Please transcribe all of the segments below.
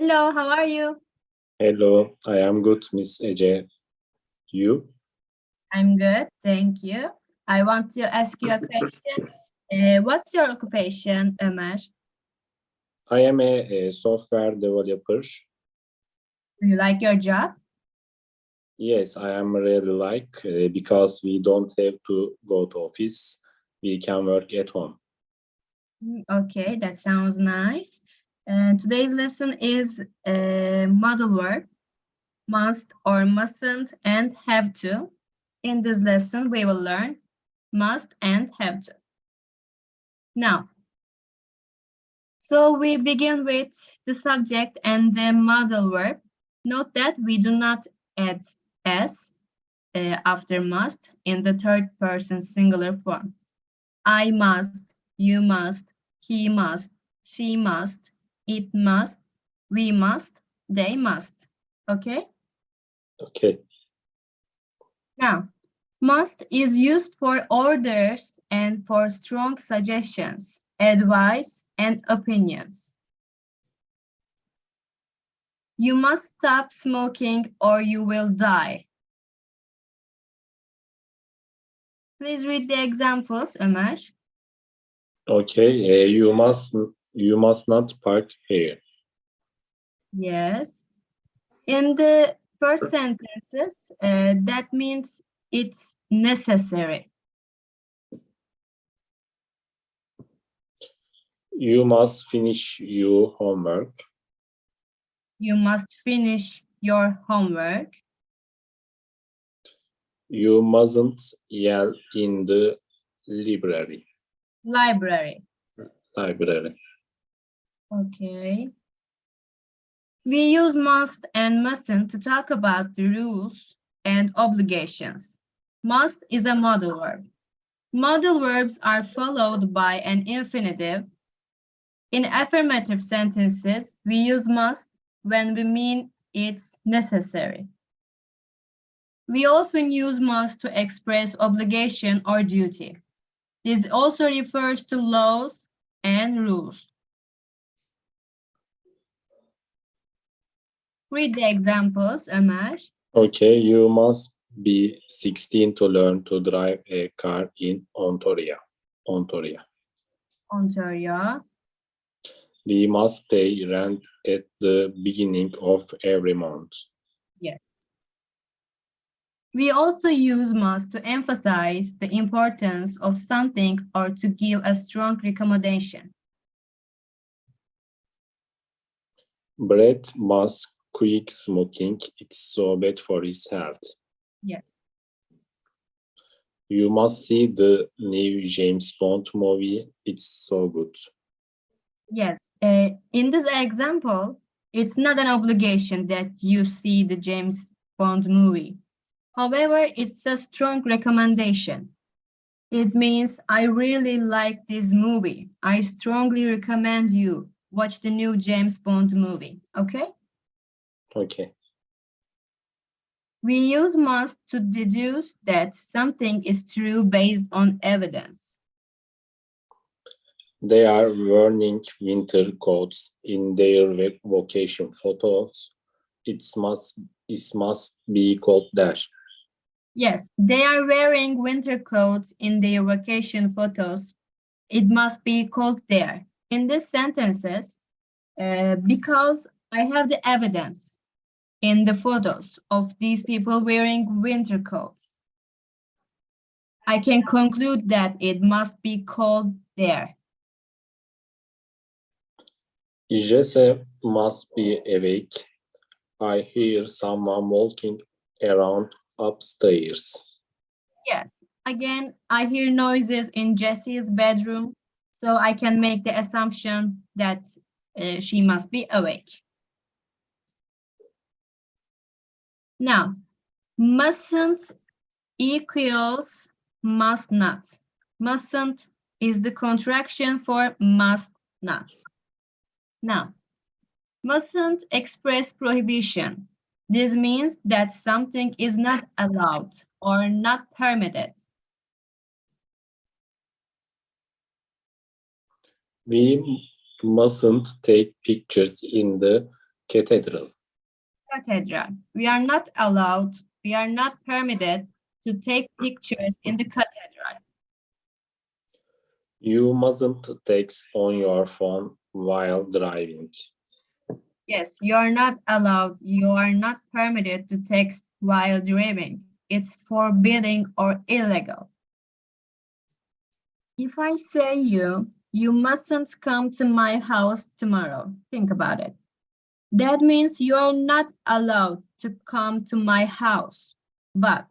Hello, how are you? Hello, I am good, Miss Ece. You? I'm good, thank you. I want to ask you a question. What's your occupation, Ömer? I am a software developer. Do you like your job? Yes, I am really like because we don't have to go to office. We can work at home. Okay, that sounds nice. Today's lesson is modal verb, must or mustn't and have to. In this lesson, we will learn must and have to. Now, so we begin with the subject and the modal verb. Note that we do not add s after must in the third person singular form. I must, you must, he must, she must, it must, we must, they must. Okay? Okay. Now, must is used for orders and for strong suggestions, advice, and opinions. You must stop smoking or you will die. Please read the examples, Ömer. Okay, you must not park here. Yes. In the first sentences, that means it's necessary. You must finish your homework. You must finish your homework. You mustn't yell in the library. Library. Library. Okay. We use must and mustn't to talk about the rules and obligations. Must is a modal verb. Modal verbs are followed by an infinitive. In affirmative sentences, we use must when we mean it's necessary. We often use must to express obligation or duty. This also refers to laws and rules. Read the examples, Ömer. Okay, you must be 16 to learn to drive a car in Ontario. Ontario. Ontario. We must pay rent at the beginning of every month. Yes. We also use must to emphasize the importance of something or to give a strong recommendation. Brett must quit smoking. It's so bad for his health. Yes. You must see the new James Bond movie. It's so good. Yes. In this example, it's not an obligation that you see the James Bond movie. However, it's a strong recommendation. It means I really like this movie. I strongly recommend you watch the new James Bond movie. Okay? Okay. We use must to deduce that something is true based on evidence. They are wearing winter coats in their vacation photos. It must be cold there. Yes, they are wearing winter coats in their vacation photos. It must be cold there. In these sentences, because I have the evidence in the photos of these people wearing winter coats, I can conclude that it must be cold there. Jesse must be awake. I hear someone walking around upstairs. Yes, again, I hear noises in Jessie's bedroom, so I can make the assumption that she must be awake. Now, mustn't equals must not. Mustn't is the contraction for must not. Now, mustn't express prohibition. This means that something is not allowed or not permitted. We mustn't take pictures in the Cathedral. Cathedral. We are not allowed, we are not permitted to take pictures in the cathedral. You mustn't text on your phone while driving. Yes, you are not allowed, you are not permitted to text while driving. It's forbidding or illegal. If I say you mustn't come to my house tomorrow. Think about it. That means you are not allowed to come to my house. But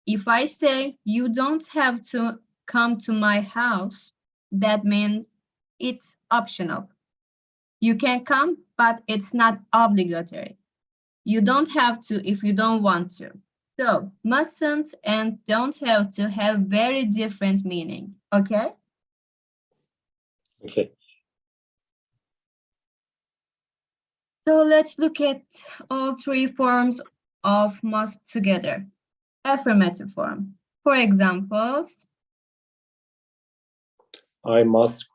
if I say you don't have to come to my house, that means it's optional. You can come, but it's not obligatory. You don't have to if you don't want to. So mustn't and don't have to have very different meaning, okay? Okay. So let's look at all three forms of must together. Affirmative form. For examples, I must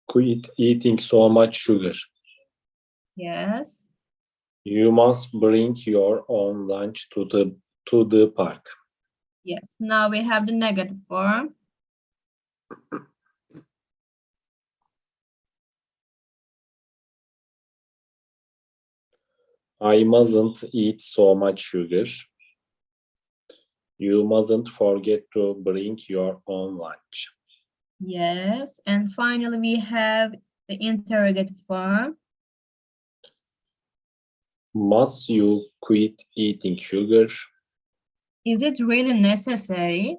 quit eating so much sugar. yes, You must bring your own lunch to the park. yes. Now we have the negative form. I mustn't eat so much sugar. You mustn't forget to bring your own lunch. Yes. And finally, we have the interrogative form. Must you quit eating sugar? Is it really necessary?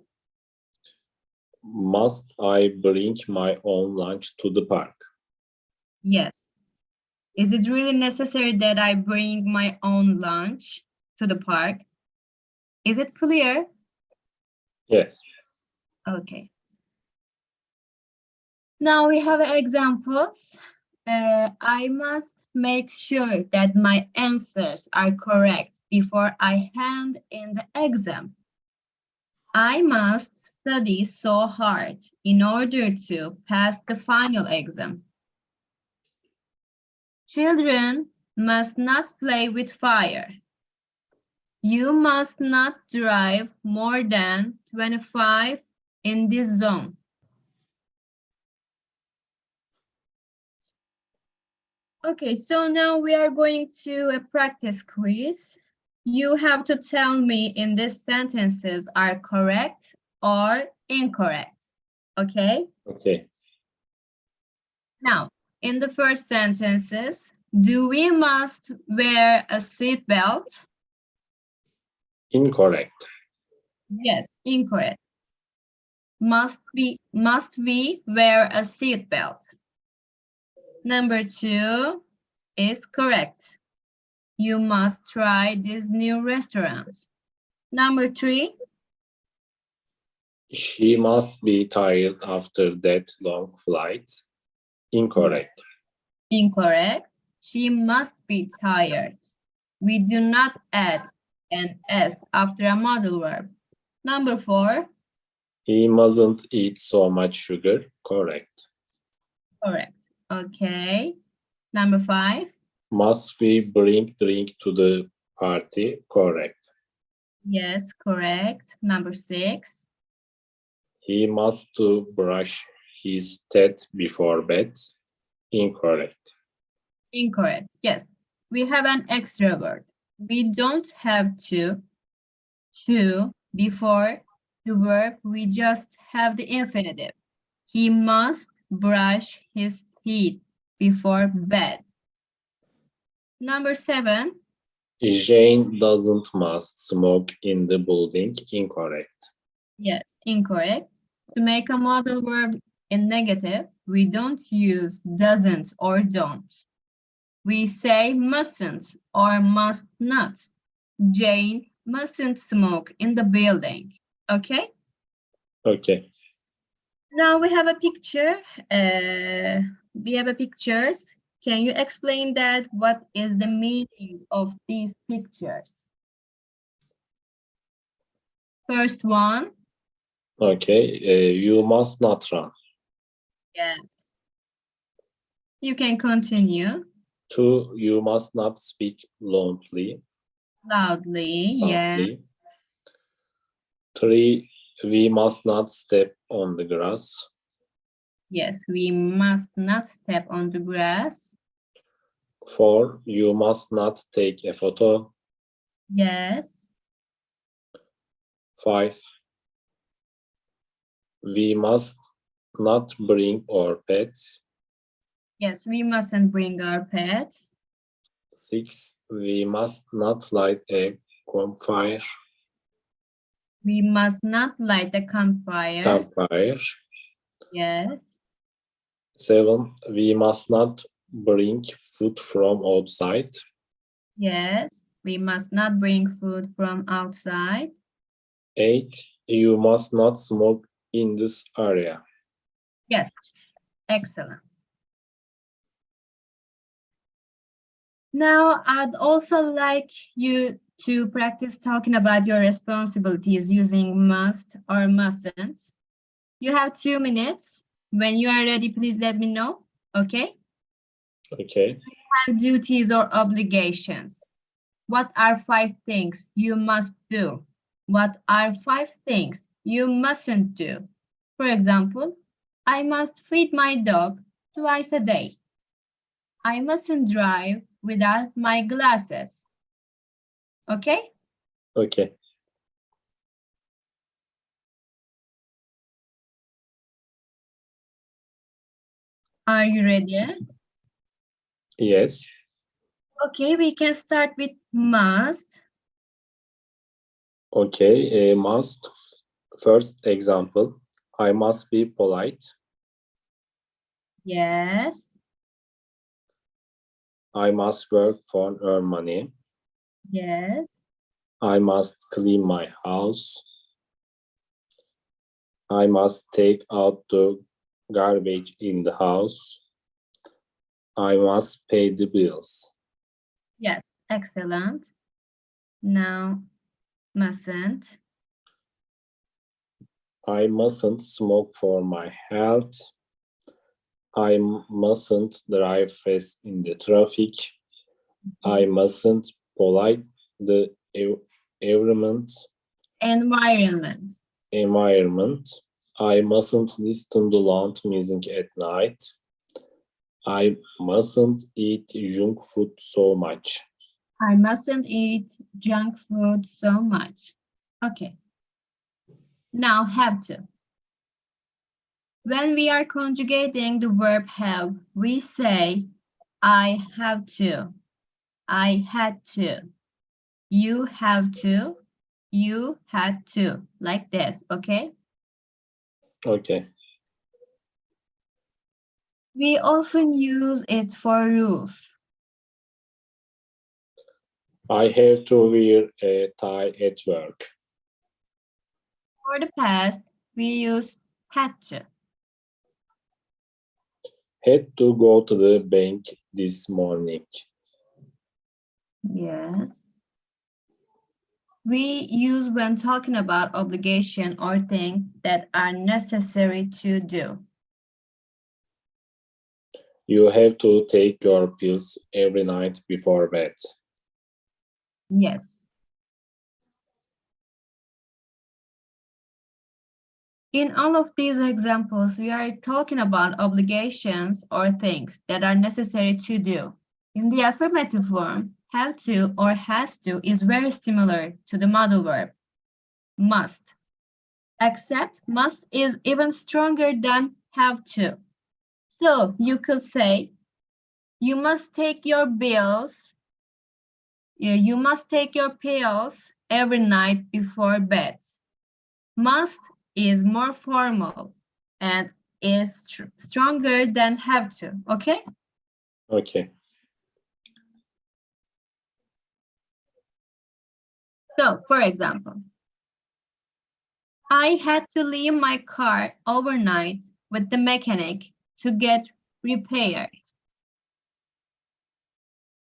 Must I bring my own lunch to the park? Yes. Is it really necessary that I bring my own lunch to the park? Is it clear? Yes. Okay. Now we have examples. I must make sure that my answers are correct before I hand in the exam. I must study so hard in order to pass the final exam. Children must not play with fire. You must not drive more than 25 in this zone. Okay, so now we are going to a practice quiz. You have to tell me in these sentences are correct or incorrect, okay? Okay. Now, in the first sentences, do we must wear a seat belt? Incorrect. Yes, incorrect. Must we wear a seat belt? Number 2 is correct. You must try this new restaurant. Number 3, She must be tired after that long flight. Incorrect. incorrect. She must be tired. We do not add an S after a modal verb. Number 4, He mustn't eat so much sugar. Correct. correct. Okay. Number 5, Must we bring drink to the party? Correct. yes, correct. Number 6, He must to brush his teeth before bed. Incorrect. incorrect. Yes, we have an extra word. We don't have to before the verb. We just have the infinitive. He must brush his teeth before bed. Number 7, Jane doesn't must smoke in the building. Incorrect. yes, incorrect. To make a modal verb in negative, we don't use doesn't or don't. We say mustn't or must not. Jane mustn't smoke in the building. Okay? Okay. Now we have a picture. We have a pictures. Can you explain that? What is the meaning of these pictures? First one. Okay. You must not run. Yes. You can continue. 2. You must not speak loudly. Loudly, yeah. 3. We must not step on the grass. Yes, we must not step on the grass. 4. You must not take a photo. Yes. 5. We must not bring our pets. Yes, we mustn't bring our pets. 6. We must not light a campfire. We must not light a campfire. Yes. 7. We must not bring food from outside. Yes, we must not bring food from outside. 8. You must not smoke in this area. Yes, excellent. Now, I'd also like you to practice talking about your responsibilities using must or mustn't. You have 2 minutes. When you are ready, please let me know, okay? Okay. Have duties or obligations. What are 5 things you must do? What are 5 things you mustn't do? For example, I must feed my dog twice a day. I mustn't drive without my glasses. Okay? Okay. Are you ready? Yes. Okay, we can start with must. Okay. Must. First example. I must be polite. Yes. I must work for earn money. Yes. I must clean my house. I must take out the garbage in the house. I must pay the bills. Yes. Excellent. Now, mustn't. I mustn't smoke for my health. I mustn't drive fast in the traffic. I mustn't pollute the environment. Environment. I mustn't listen to loud music at night. I mustn't eat junk food so much. I mustn't eat junk food so much. Okay. Now, have to. When we are conjugating the verb have, we say, I have to, I had to, you have to, you had to, like this, okay? Okay. We often use it for rules. I have to wear a tie at work. For the past, we use had to. Had to go to the bank this morning. Yes. We use when talking about obligation or things that are necessary to do. You have to take your pills every night before bed. Yes. In all of these examples, we are talking about obligations or things that are necessary to do. In the affirmative form, have to or has to is very similar to the modal verb, must, except must is even stronger than have to. So you could say, you must take your pills every night before bed. Must is more formal and is stronger than have to, okay? Okay. So, for example, I had to leave my car overnight with the mechanic to get repaired.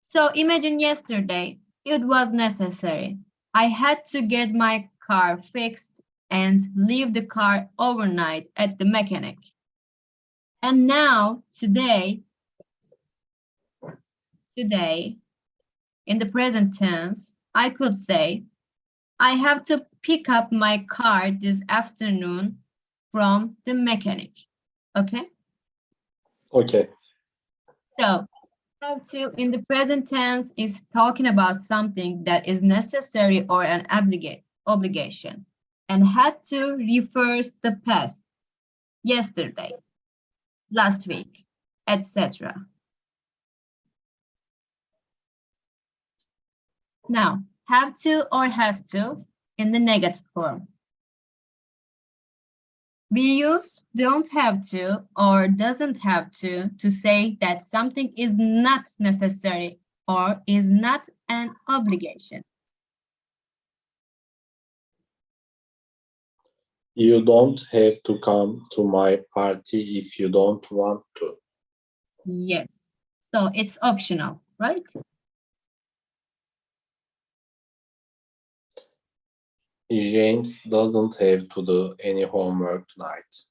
So imagine yesterday, it was necessary. I had to get my car fixed and leave the car overnight at the mechanic. And now, today, today, in the present tense, I could say, I have to pick up my car this afternoon from the mechanic. Okay? Okay. So, have to in the present tense is talking about something that is necessary or an obligation. And had to refers the past, yesterday, last week, etc. Now, have to or has to in the negative form. We use don't have to or doesn't have to say that something is not necessary or is not an obligation. You don't have to come to my party if you don't want to. Yes. So it's optional, right? James doesn't have to do any homework tonight.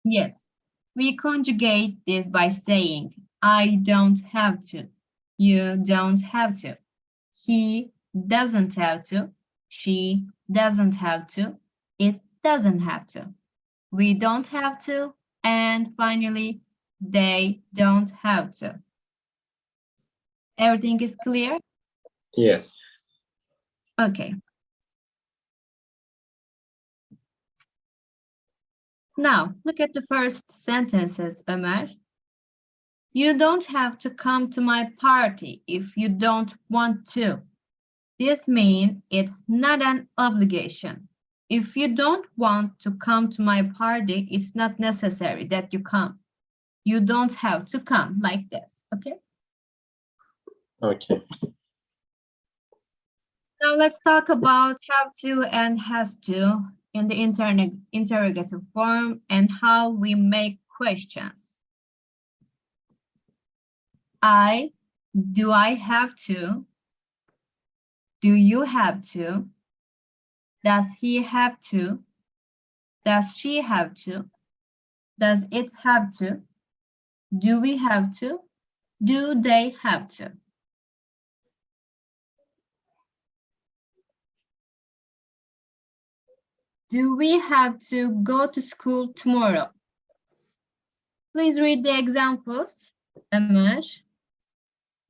Yes. We conjugate this by saying I don't have to. You don't have to. He doesn't have to. She doesn't have to. It doesn't have to. We don't have to. And finally, they don't have to. Everything is clear? Yes. Okay. Now, look at the first sentences, Ömer. You don't have to come to my party if you don't want to. This means it's not an obligation. If you don't want to come to my party, it's not necessary that you come. You don't have to come like this, okay? Okay. Now let's talk about have to and has to in the interrogative form and how we make questions. Do I have to? Do you have to? Does he have to? Does she have to? Does it have to? Do we have to? Do they have to? Do we have to go to school tomorrow? Please read the examples, Ömer.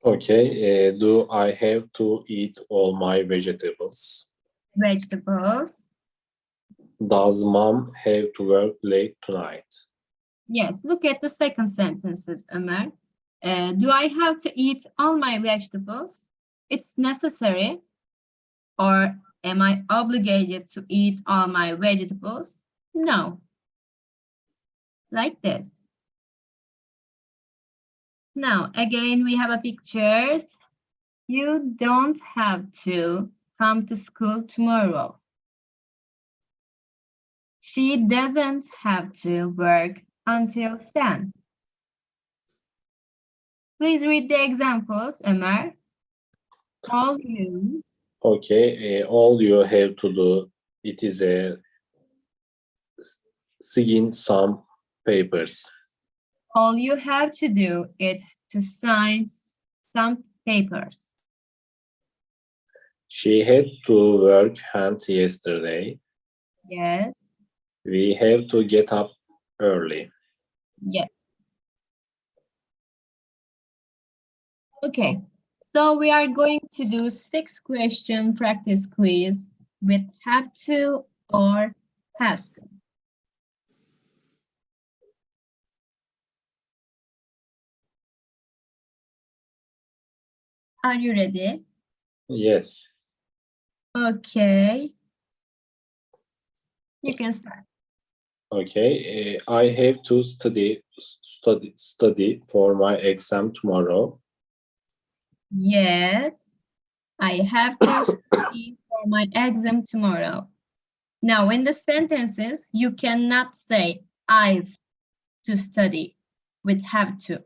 Okay. Do I have to eat all my vegetables? Vegetables. Does mom have to work late tonight? Yes, look at the second sentences, Ömer. Do I have to eat all my vegetables? It's necessary. Or am I obligated to eat all my vegetables? No. Like this. Now, again, we have a pictures. You don't have to come to school tomorrow. She doesn't have to work until 10. Please read the examples, Ömer. All you. Okay. All you have to do it is sign some papers. All you have to do is to sign some papers. She had to work hand yesterday. Yes. We have to get up early. Yes. Okay, so we are going to do 6-question practice quiz with have to or has to. Are you ready? Yes. Okay. You can start. Okay. I have to study for my exam tomorrow. Yes, I have to study for my exam tomorrow. Now, in the sentences, you cannot say I've to study with have to.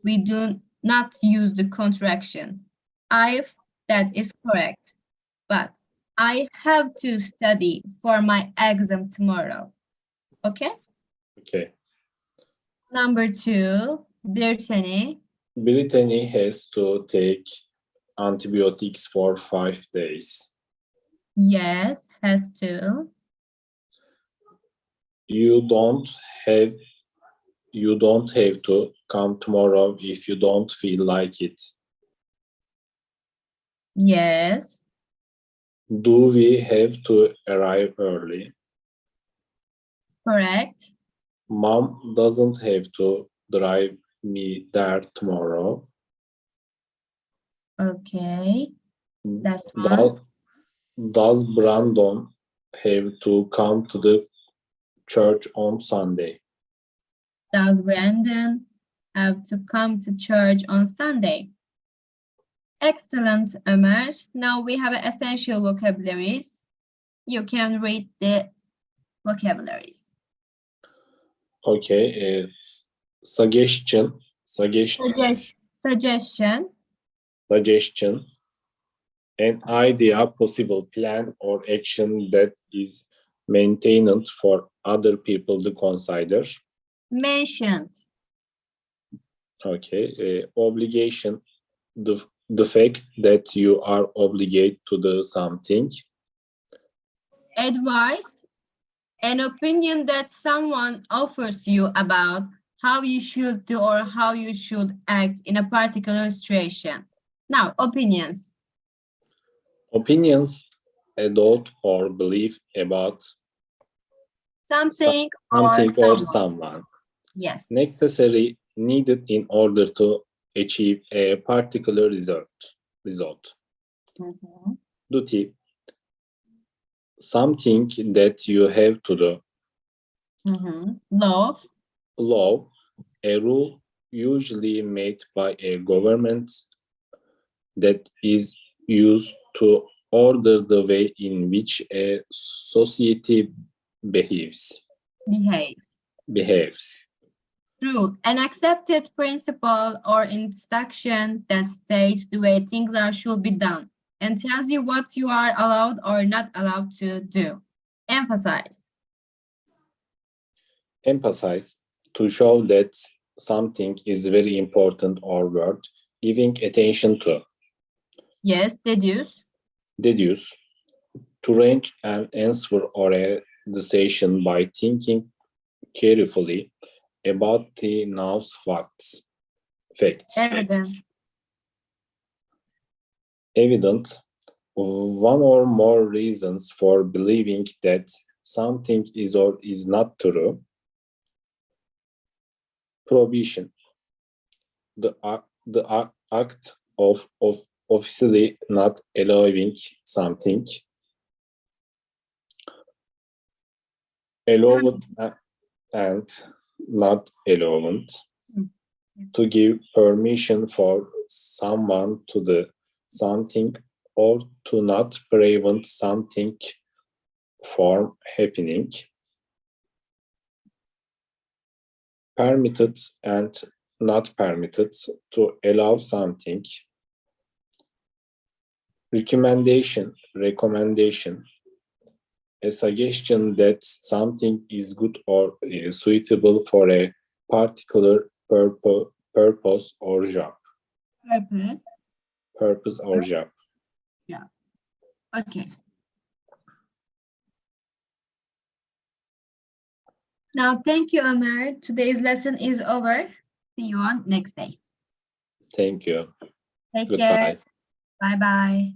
We do not use the contraction. I've, that is correct, but I have to study for my exam tomorrow. Okay? Okay. Number 2, Brittany, Brittany has to take antibiotics for 5 days. Yes, has to. You don't have to come tomorrow if you don't feel like it. Yes, Do we have to arrive early? correct. Mom doesn't have to drive me there tomorrow. Okay, that's one. Does, does Brandon have to come to the church on Sunday? Does Brandon have to come to church on Sunday? Excellent, Ömer. Now we have essential vocabularies. You can read the vocabularies. Okay, suggestion, Suggestion, suggestion, an idea, possible plan or action that is maintained for other people to consider. mentioned, Okay, obligation, the fact that you are obligated to do something. advice, an opinion that someone offers you about how you should do or how you should act in a particular situation. Now, opinions. Opinions, a thought or belief about Something or something or someone. someone. Yes. Necessary, needed in order to achieve a particular result. Mhm. Duty, something that you have to do. Love, Law, a rule usually made by a government that is used to order the way in which a society behaves. behaves. Rule, an accepted principle or instruction that states the way things are should be done and tells you what you are allowed or not allowed to do. Emphasize, Emphasize, to show that something is very important or worth giving attention to. yes, deduce, Deduce, to range an answer or a decision by thinking carefully about the know's facts. evidence, Evident, one or more reasons for believing that something is or is not true. Prohibition, the act of officially not allowing something. Allowed and not allowed. To give permission for someone to do something or to not prevent something from happening. Permitted and not permitted, to allow something. Recommendation, a suggestion that something is good or suitable for a particular purpose or job. Purpose or job. Yeah. Okay. Now, thank you, Ömer. Today's lesson is over. See you on next day. Thank you. Take Goodbye. care. Bye-bye.